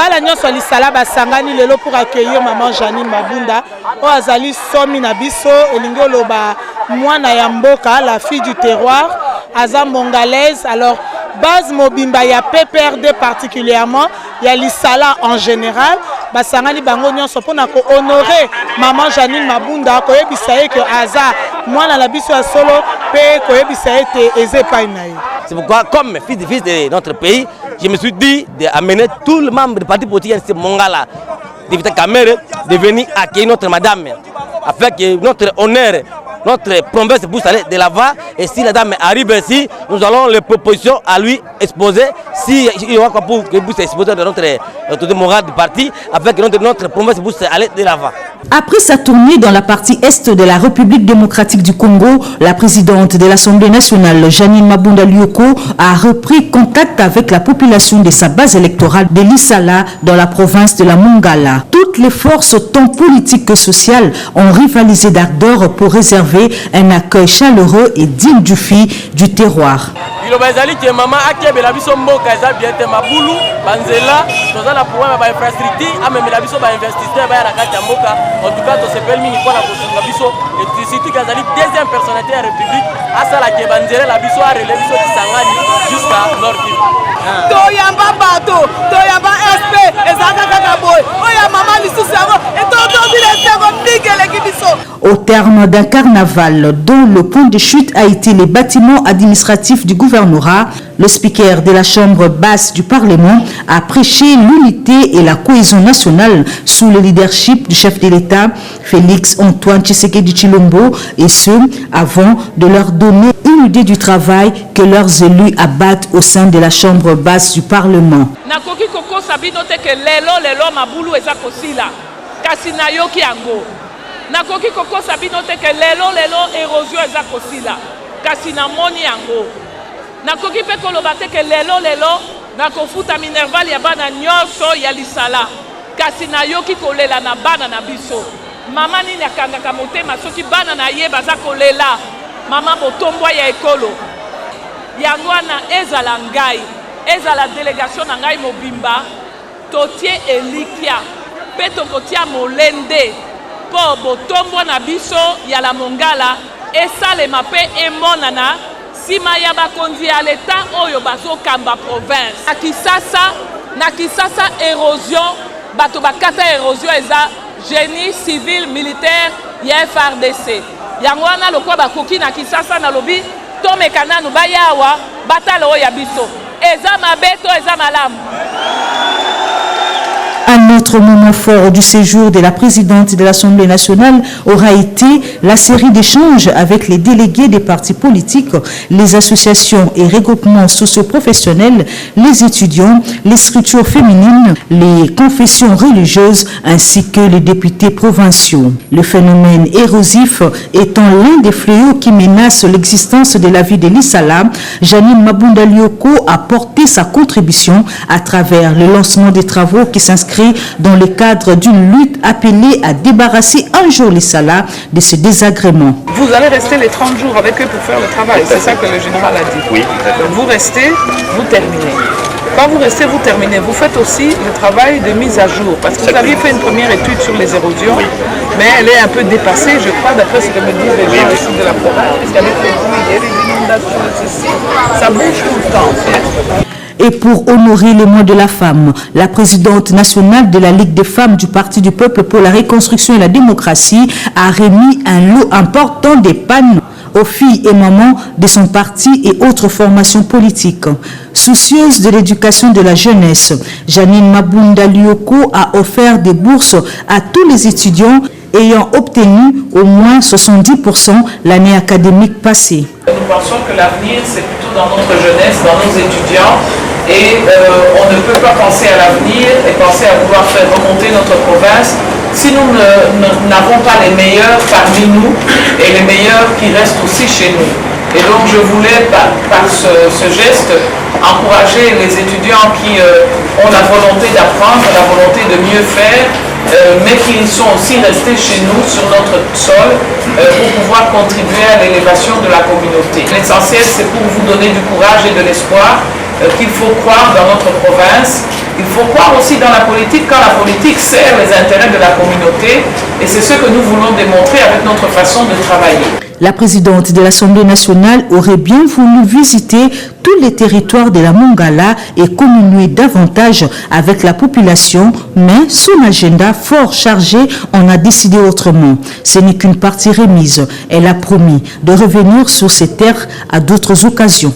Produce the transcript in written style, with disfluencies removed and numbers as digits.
bala nyonso lisala basangani lelo pour accueillir maman Janine Mabunda o azali somi na biso elingi oloba mwana ya mboka, la fille du terroir, aza mongalaise. Alors base mobimba ya PPRD particulièrement, ya lisala en général, basangani bango nyonso pona ko honorer maman Janine Mabunda ko yebisa ye que aza mwana la biso ya solo pe ko yebisa ye te eze pa inaye. C'est pourquoi, comme fils de notre pays, je me suis dit d'amener tout le membre du parti politique de Mongala, de Kamere, de venir accueillir notre madame, afin que notre honneur, notre promesse puisse aller de l'avant. Et si la dame arrive ici, nous allons les propositions à lui exposer. Si il y aura quoi pour qu'il puisse exposer de notre morale du parti, afin que notre promesse puisse aller de l'avant. Après sa tournée dans la partie est de la République démocratique du Congo, la présidente de l'Assemblée nationale, Janine Mabunda Lioko, a repris contact avec la population de sa base électorale de Lisala dans la province de la Mongala. Toutes les forces, tant politiques que sociales, ont rivalisé d'ardeur pour réserver un accueil chaleureux et digne du fils du terroir. En tout cas, c'est permis de faire la biso et surtout que la deuxième personnalité de la République a ça la kebanzere la biso a relevé biso Kisangani jusqu'à Nord Kivu. Toyamba bato, toyamba SP, ezaka kaka boy. Oya maman lisusu yango et tonton biletengo nigele kibiso. Au terme d'un carnaval dont le point de chute a été les bâtiments administratifs du gouvernorat, le speaker de la chambre basse du Parlement a prêché l'unité et la cohésion nationale sous le leadership du chef de l'État, Félix Antoine Tshisekedi Tshilombo, et ce, avant de leur donner une idée du travail que leurs élus abattent au sein de la chambre basse du Parlement. Nakoki koko sabino te ke lelo mabulu eza kosila kasi nayoki yango. Nakoki koko sabino te ke lelo érosion eza kosila kasi namoni yango. Nakoki pe koloba te ke lelo nakofuta minerval ya bana nyonso ya lisala kasi nayoki kolela na bana na biso. Mama nini akangaka motema soki bana na ye baza kolela mama botombwa ya ekolo yango wana ezala ngai ezala délégation na ngai mobimba totie elikia pe tokotia molende po botombwa na biso ya la Mongala esalema pe emonana sima ya bakonzi ya l'État oyo bazokamba province. Na Kisasa érosion bato bakata érosion eza génie civil militaire ya FRDC. Yango wana lokwa bakoki na Kisasa na lobi tomeka nanu bayawa batalo oyo ya biso. Eza mabeto eza malamu. Un autre moment fort du séjour de la présidente de l'Assemblée nationale aura été la série d'échanges avec les délégués des partis politiques, les associations et regroupements socio-professionnels, les étudiants, les structures féminines, les confessions religieuses ainsi que les députés provinciaux. Le phénomène érosif étant l'un des fléaux qui menacent l'existence de la vie de Lisala, Janine Mabunda Lioko a porté sa contribution à travers le lancement des travaux qui s'inscrivent dans le cadre d'une lutte appelée à débarrasser un jour les Salas de ce désagrément. Vous allez rester les 30 jours avec eux pour faire le travail, c'est ça que le général a dit. Oui. Vous restez, vous terminez. Quand vous restez, vous terminez. Vous faites aussi le travail de mise à jour, parce que vous aviez fait une première étude sur les érosions, mais elle est un peu dépassée, je crois, d'après ce que me disent les gens ici de la province. Parce qu'avec les pluies, il y a des inondations ici, ça bouge tout le temps en fait. Et pour honorer le mois de la femme, la présidente nationale de la Ligue des femmes du Parti du peuple pour la reconstruction et la démocratie a remis un lot important d'épargne aux filles et mamans de son parti et autres formations politiques. Soucieuse de l'éducation de la jeunesse, Janine Mabunda Lioko a offert des bourses à tous les étudiants ayant obtenu au moins 70% l'année académique passée. Nous pensons que l'avenir, c'est plutôt dans notre jeunesse, dans nos étudiants, et on ne peut pas penser à l'avenir et penser à vouloir faire remonter notre province si nous n'avons pas les meilleurs parmi nous et les meilleurs qui restent aussi chez nous. Et donc je voulais, par ce geste, encourager les étudiants qui ont la volonté d'apprendre, la volonté de mieux faire, mais qui sont aussi restés chez nous, sur notre sol, pour pouvoir contribuer à l'élévation de la communauté. L'essentiel, c'est pour vous donner du courage et de l'espoir, qu'il faut croire dans notre province. Il faut croire aussi dans la politique quand la politique sert les intérêts de la communauté et c'est ce que nous voulons démontrer avec notre façon de travailler. La présidente de l'Assemblée nationale aurait bien voulu visiter tous les territoires de la Mongala et communier davantage avec la population, mais son agenda fort chargé en a décidé autrement. Ce n'est qu'une partie remise. Elle a promis de revenir sur ces terres à d'autres occasions.